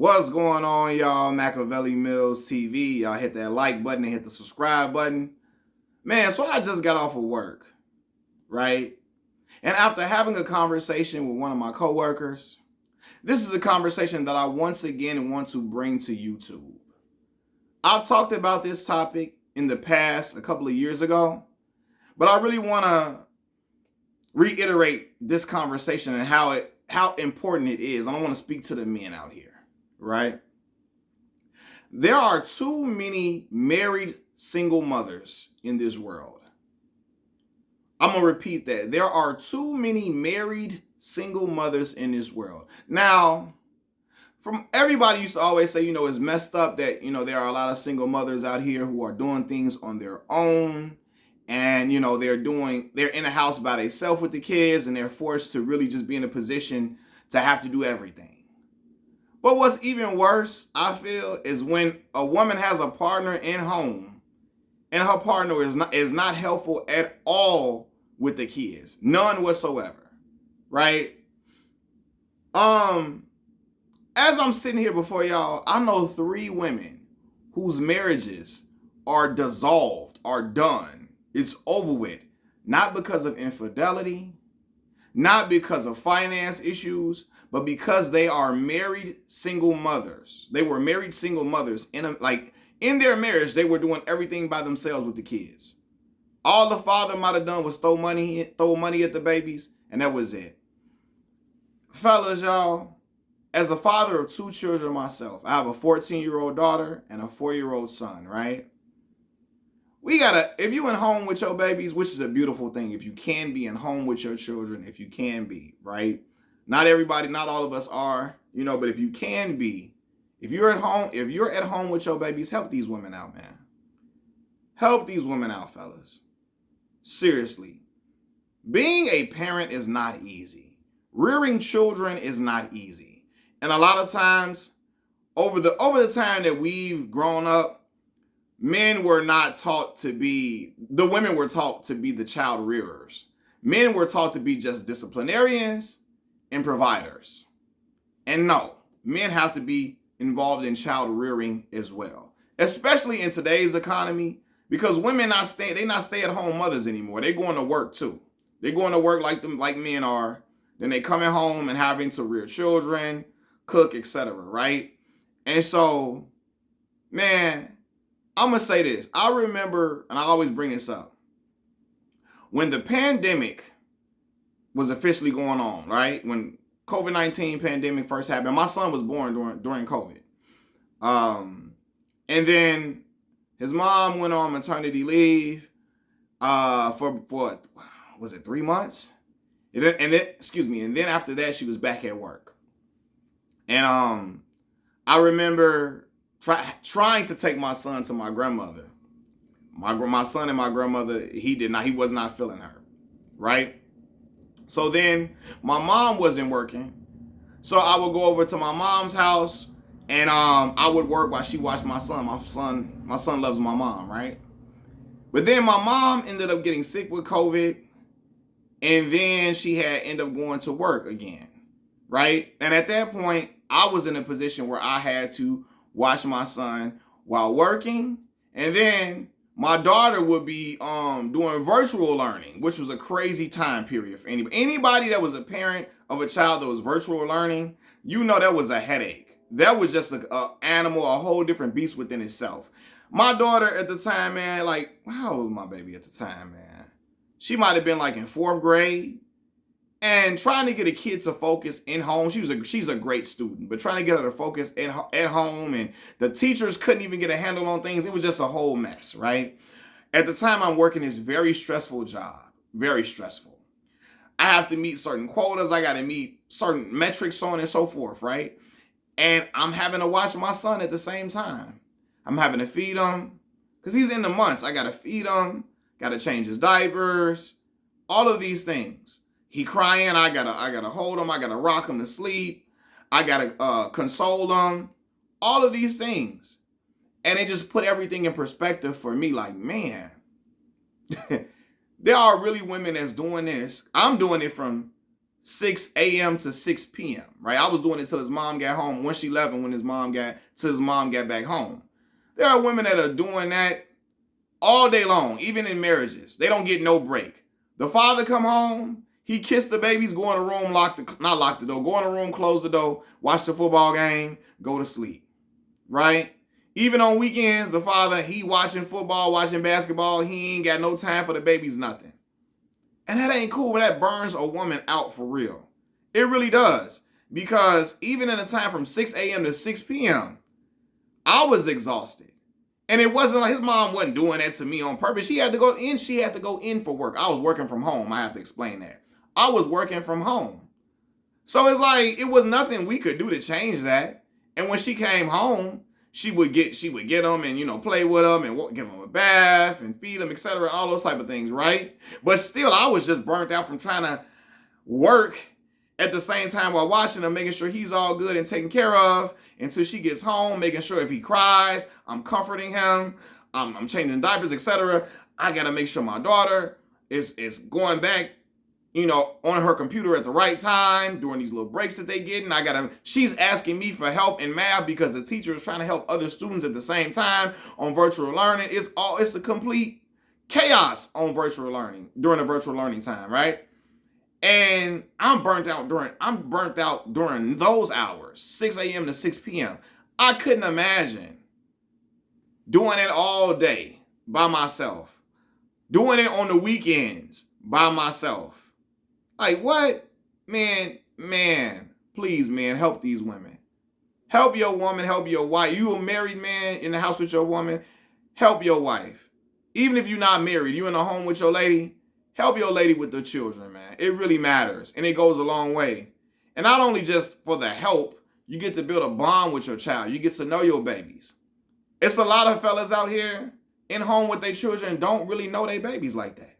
What's going on, y'all? Machiavelli Mills TV. Y'all hit that like button and hit the subscribe button. Man, so I just got off of work, right? And after having a conversation with one of my coworkers, this is a conversation that I once again want to bring to YouTube. I've talked about this topic in the past a couple of years ago, but I really want to reiterate this conversation and how important it is. I don't want to speak to the men out here, right? There are too many married single mothers in this world. I'm going to repeat that. There are too many married single mothers in this world. Now, from everybody used to always say, it's messed up that, there are a lot of single mothers out here who are doing things on their own. And, they're in a house by themselves with the kids, and they're forced to really just be in a position to have to do everything. But what's even worse, I feel, is when a woman has a partner in home and her partner is not helpful at all with the kids. None whatsoever. Right? As I'm sitting here before y'all, I know 3 women whose marriages are dissolved, are done. It's over with. Not because of infidelity, not because of finance issues, but because they are married single mothers. They were married single mothers. In their marriage, they were doing everything by themselves with the kids. All the father might have done was throw money at the babies, and that was it. Fellas, y'all, as a father of 2 children myself, I have a 14-year-old daughter and a 4-year-old son, right? If you in home with your babies, which is a beautiful thing, if you can be in home with your children, if you can be, right? Not everybody, not all of us are, but if you can be, if you're at home with your babies, help these women out, man. Help these women out, fellas. Seriously. Being a parent is not easy. Rearing children is not easy. And a lot of times, over the time that we've grown up, men were not taught to be, the women were taught to be the child rearers. Men were taught to be just disciplinarians and providers. And no, men have to be involved in child rearing as well, especially in today's economy, because women not stay-at-home mothers anymore. They're going to work too. They're going to work like men are. Then they coming home and having to rear children, cook, etc. Right? And so, man, I'm going to say this. I remember, and I always bring this up, when the pandemic was officially going on, right? When COVID-19 pandemic first happened, my son was born during COVID. And then his mom went on maternity leave for what was it, 3 months? And then after that, she was back at work. And I remember trying to take my son to my grandmother. My son and my grandmother, he was not feeling her, right? So then my mom wasn't working. So I would go over to my mom's house and I would work while she watched my son. My son loves my mom, right? But then my mom ended up getting sick with COVID, and then she had ended up going to work again, right? And at that point, I was in a position where I had to watch my son while working, and then my daughter would be doing virtual learning, which was a crazy time period for anybody that was a parent of a child that was virtual learning. That was a headache. That was just an animal, a whole different beast within itself. My daughter at the time, man, how old was my baby at the time, man? She might have been in 4th grade. And trying to get a kid to focus in home, she's a great student, but trying to get her to focus at home, and the teachers couldn't even get a handle on things. It was just a whole mess, right? At the time, I'm working this very stressful job, very stressful. I have to meet certain quotas. I got to meet certain metrics, so on and so forth, right? And I'm having to watch my son at the same time. I'm having to feed him because he's in the months. I got to feed him, got to change his diapers, all of these things. He crying, I gotta hold him, I gotta rock him to sleep, I gotta console him, all of these things. And it just put everything in perspective for me, man, there are really women that's doing this. I'm doing it from 6 a.m. to 6 p.m. Right? I was doing it till his mom got home. Once she left, and when his mom got back home. There are women that are doing that all day long, even in marriages. They don't get no break. The father come home, he kissed the babies, go in the room, not lock the door, go in the room, close the door, watch the football game, go to sleep. Right? Even on weekends, the father, he watching football, watching basketball, he ain't got no time for the babies, nothing. And that ain't cool. That burns a woman out for real. It really does. Because even in the time from 6 a.m. to 6 p.m., I was exhausted. And it wasn't like his mom wasn't doing that to me on purpose. She had to go in for work. I was working from home. I have to explain that. I was working from home. So it's like it was nothing we could do to change that. And when she came home, she would get them and play with them and give them a bath and feed them, etc. All those type of things, right? But still, I was just burnt out from trying to work at the same time while watching him, making sure he's all good and taken care of until she gets home, making sure if he cries, I'm comforting him, I'm changing diapers, etc. I gotta make sure my daughter is going back, on her computer at the right time during these little breaks that they get. And she's asking me for help in math because the teacher is trying to help other students at the same time on virtual learning. It's a complete chaos on virtual learning during the virtual learning time, right? And I'm burnt out during those hours, 6 a.m. to 6 p.m. I couldn't imagine doing it all day by myself, doing it on the weekends by myself. Like, what? Man, please, man, help these women. Help your woman, help your wife. You a married man in the house with your woman, help your wife. Even if you're not married, you in the home with your lady, help your lady with the children, man. It really matters, and it goes a long way. And not only just for the help, you get to build a bond with your child. You get to know your babies. It's a lot of fellas out here in home with their children don't really know their babies like that.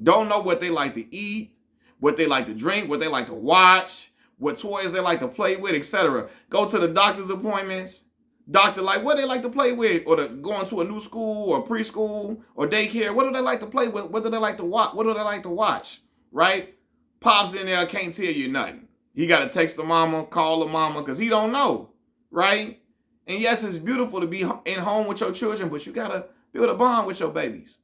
Don't know what they like to eat, what they like to drink, what they like to watch, what toys they like to play with, etc. Go to the doctor's appointments. Doctor, like, what they like to play with, or going to a new school or preschool or daycare. What do they like to play with? What do they like to watch? What do they like to watch? Right? Pops in there can't tell you nothing. He got to text the mama, call the mama, because he don't know. Right? And yes, it's beautiful to be in home with your children, but you got to build a bond with your babies.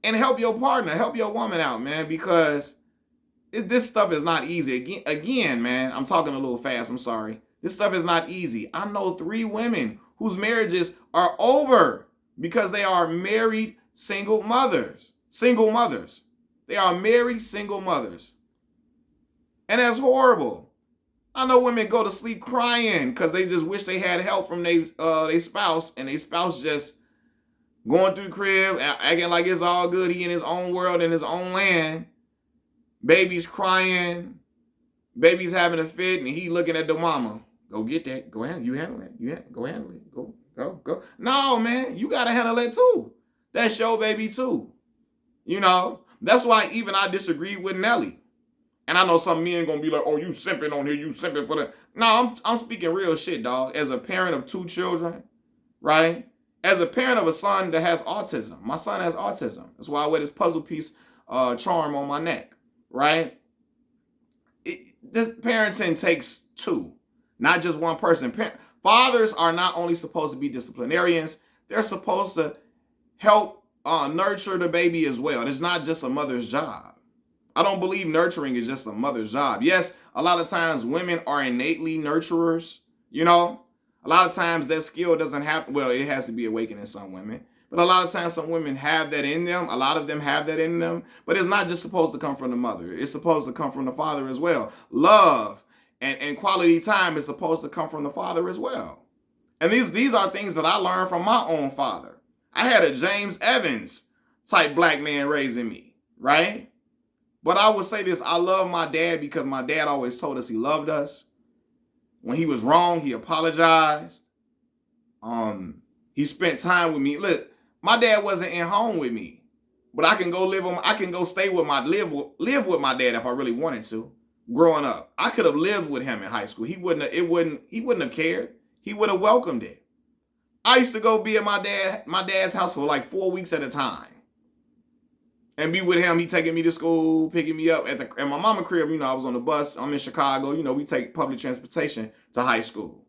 And help your partner, help your woman out, man, because this stuff is not easy. Again, man, I'm talking a little fast. I'm sorry. This stuff is not easy. I know 3 women whose marriages are over because they are married single mothers. Single mothers. They are married single mothers. And that's horrible. I know women go to sleep crying because they just wish they had help from their spouse, and their spouse just going through the crib, acting like it's all good. He in his own world, in his own land. Baby's crying. Baby's having a fit, and he looking at the mama. Go get that. Go ahead. You handle it. Go handle it. Go. No, man. You got to handle it too. That's your baby too. That's why even I disagree with Nelly. And I know some men going to be like, oh, you simping on here. You simping for the... No, I'm speaking real shit, dog. As a parent of 2 children, right? As a parent of a son that has autism. My son has autism. That's why I wear this puzzle piece charm on my neck, right? This parenting takes 2. Not just one person. Fathers are not only supposed to be disciplinarians, they're supposed to help nurture the baby as well. It's not just a mother's job. I don't believe nurturing is just a mother's job. Yes, a lot of times women are innately nurturers, A lot of times that skill doesn't happen. Well, it has to be awakened in some women. But a lot of times some women have that in them. A lot of them have that in them. But it's not just supposed to come from the mother. It's supposed to come from the father as well. Love and quality time is supposed to come from the father as well. And these are things that I learned from my own father. I had a James Evans type black man raising me, right? But I would say this, I love my dad because my dad always told us he loved us. When he was wrong, he apologized. He spent time with me. Look, my dad wasn't in home with me, but I can go live with my dad if I really wanted to. Growing up, I could have lived with him in high school. He wouldn't have cared. He would have welcomed it. I used to go be at my dad's house for like 4 weeks at a time. and be with him. He taking me to school, picking me up at my mama crib. I was on the bus. I'm in Chicago. We take public transportation to high school.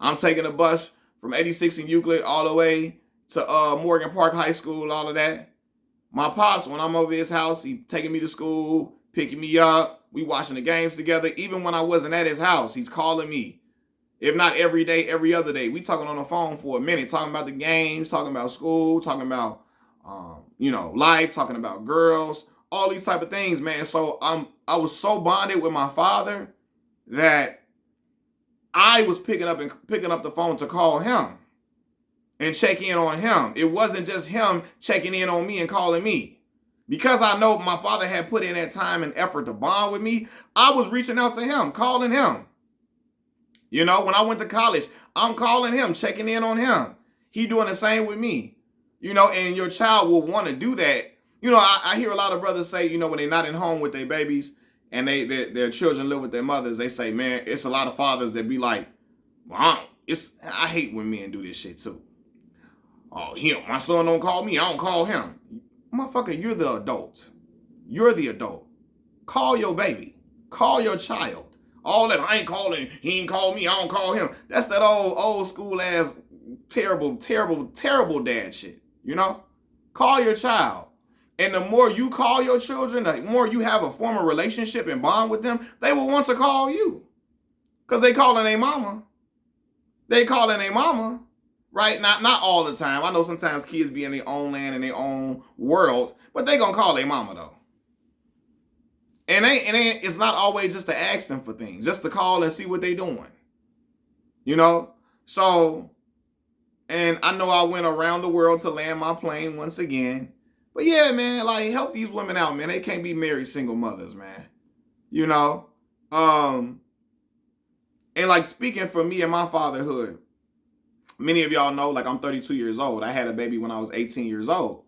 I'm taking a bus from 86 in Euclid all the way to Morgan Park High School, all of that. My pops, when I'm over his house, he taking me to school, picking me up. We watching the games together. Even when I wasn't at his house, he's calling me. If not every day, every other day. We talking on the phone for a minute, talking about the games, talking about school, talking about, life, talking about girls, all these type of things, man. So I was so bonded with my father that I was picking up the phone to call him and check in on him. It wasn't just him checking in on me and calling me. Because I know my father had put in that time and effort to bond with me, I was reaching out to him, calling him. When I went to college, I'm calling him, checking in on him. He doing the same with me. And your child will want to do that. I hear a lot of brothers say, when they're not in home with their babies and their children live with their mothers, they say, man, it's a lot of fathers that be like, well, I hate when men do this shit too. Oh, my son don't call me, I don't call him. Motherfucker, you're the adult. You're the adult. Call your baby. Call your child. All that, I ain't calling, he ain't call me, I don't call him. That's that old school ass terrible dad shit. Call your child. And the more you call your children, the more you have a formal relationship and bond with them, they will want to call you. Because they calling their mama. Right? Not all the time. I know sometimes kids be in their own land, in their own world, but they gonna call their mama though. And it's not always just to ask them for things, just to call and see what they doing. So, and I know I went around the world to land my plane once again. But yeah, man, like, help these women out, man. They can't be married single mothers, man. And like, speaking for me and my fatherhood, many of y'all know, like, I'm 32 years old. I had a baby when I was 18 years old.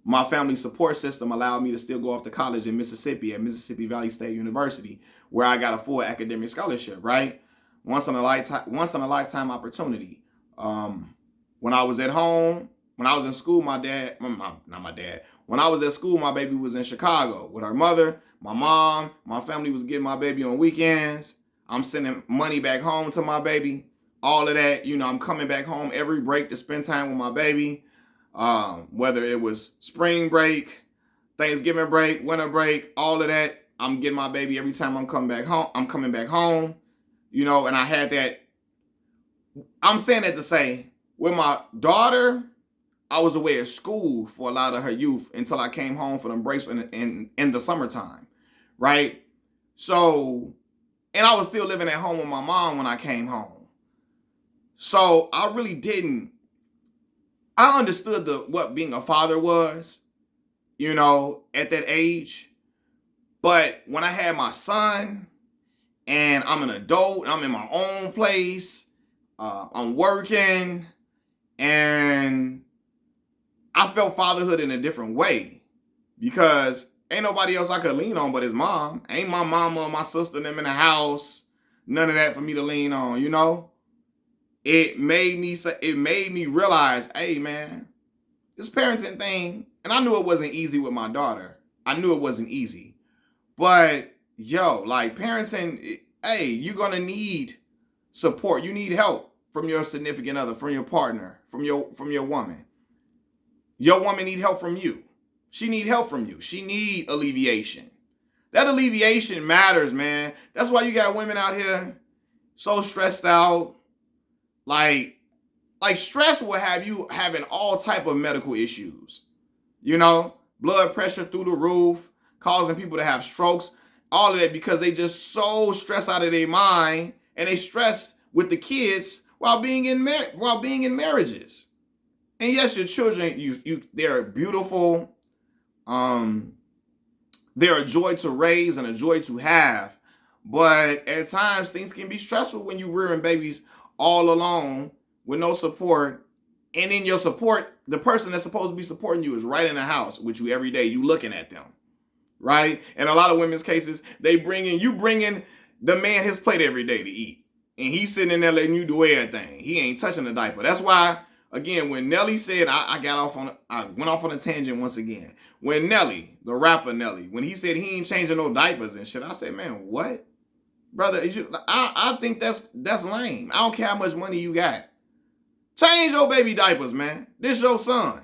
My family support system allowed me to still go off to college in Mississippi at Mississippi Valley State University, where I got a full academic scholarship, right? Once in a lifetime opportunity. When I was at home, when I was in school, when I was at school, my baby was in Chicago with her mother, my mom, my family was getting my baby on weekends. I'm sending money back home to my baby, all of that. I'm coming back home every break to spend time with my baby. Whether it was spring break, Thanksgiving break, winter break, all of that, I'm getting my baby every time I'm coming back home. And I had that. I'm saying that to say, with my daughter, I was away at school for a lot of her youth until I came home for them breaks in the summertime, right? So, and I was still living at home with my mom when I came home. So I really didn't. I understood what being a father was, at that age. But when I had my son and I'm an adult and I'm in my own place, I'm working, and I felt fatherhood in a different way because ain't nobody else I could lean on but his mom. Ain't my mama or my sister and them in the house. None of that for me to lean on, It made me realize, hey man, this parenting thing, and I knew it wasn't easy with my daughter. I knew it wasn't easy. But like, parenting, hey, you're gonna need support. You need help from your significant other, from your partner, from your woman. Your woman need help from you. She need help from you. She need alleviation. That alleviation matters, man. That's why you got women out here so stressed out. Like stress will have you having all type of medical issues. Blood pressure through the roof, causing people to have strokes, all of that because they just so stressed out of their mind, and they stressed with the kids while being in marriages. And yes, your children, they're beautiful. They're a joy to raise and a joy to have. But at times things can be stressful when you're rearing babies all alone with no support. And in your support, the person that's supposed to be supporting you is right in the house with you every day. You looking at them, right? And a lot of women's cases, you bring in the man his plate every day to eat. And he's sitting in there letting you do everything. He ain't touching the diaper. That's why Again, when Nelly said, I went off on a tangent once again. When Nelly, the rapper Nelly, when he said he ain't changing no diapers and shit, I said, man, what? Brother, I think that's lame. I don't care how much money you got. Change your baby diapers, man. This your son.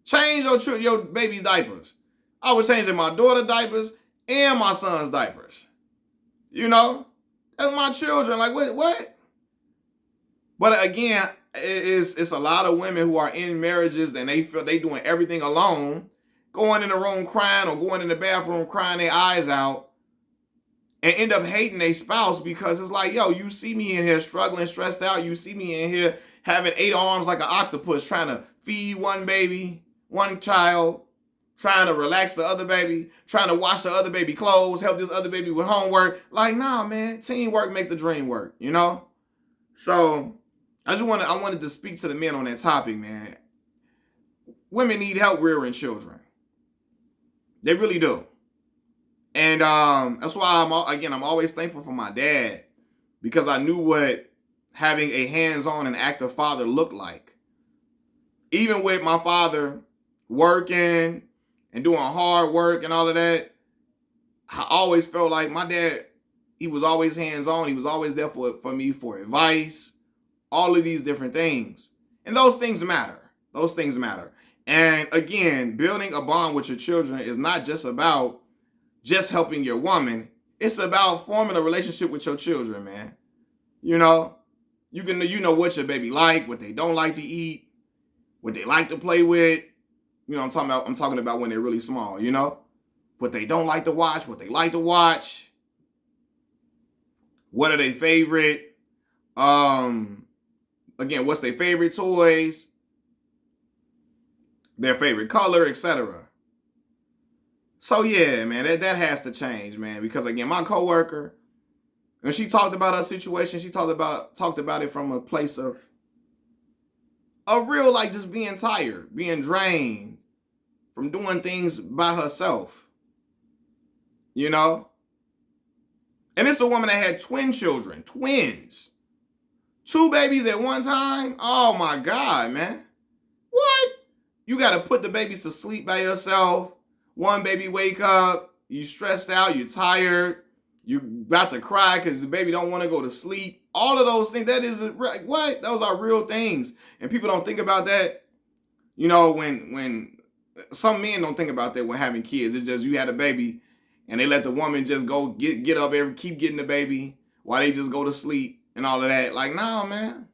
Change your baby diapers. I was changing my daughter diapers and my son's diapers. You know? That's my children. Like, what? But again, it's a lot of women who are in marriages and they feel they doing everything alone, going in the room crying or going in the bathroom crying their eyes out, and end up hating their spouse because it's like, yo, you see me in here struggling, stressed out. You see me in here having 8 arms like an octopus, trying to feed one baby, one child, trying to relax the other baby, trying to wash the other baby clothes, help this other baby with homework. Like, nah, man, teamwork make the dream work, you know? So I wanted to speak to the men on that topic, man. Women need help rearing children. They really do. And that's why I'm always thankful for my dad, because I knew what having a hands-on and active father looked like. Even with my father working and doing hard work and all of that, I always felt like my dad, he was always hands-on. He was always there for me for advice, all of these different things. And those things matter. Those things matter. And again, building a bond with your children is not just about just helping your woman. It's about forming a relationship with your children, man. You know what your baby like, what they don't like to eat, what they like to play with. You know what I'm talking about when they're really small, you know? What they don't like to watch, what they like to watch. What are their favorite? Again, what's their favorite toys? Their favorite color, etc. So yeah, man, that has to change, man. Because again, my coworker, when she talked about her situation, she talked about it from a place of real, like, just being tired, being drained from doing things by herself. You know? And it's a woman that had twin children, twins. 2 babies at one time? Oh my God, man. What? You got to put the babies to sleep by yourself. One baby wake up, you stressed out, you're tired, you about to cry because the baby don't want to go to sleep. All of those things, that is what? Those are real things. And people don't think about that. You know, when some men don't think about that when having kids. It's just you had a baby and they let the woman just go get up keep getting the baby while they just go to sleep and all of that. Like, nah, man.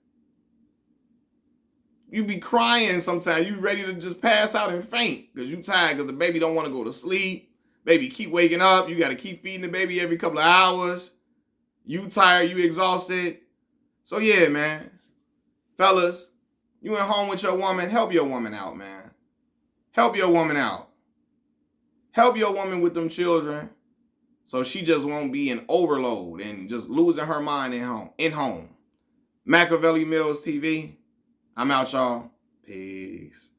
You be crying sometimes. You ready to just pass out and faint because you tired because the baby don't want to go to sleep. Baby keep waking up. You got to keep feeding the baby every couple of hours. You tired. You exhausted. So yeah, man. Fellas, you at home with your woman. Help your woman out, man. Help your woman out. Help your woman with them children so she just won't be in overload and just losing her mind in home. Machiavelli Mills TV. I'm out, y'all. Peace.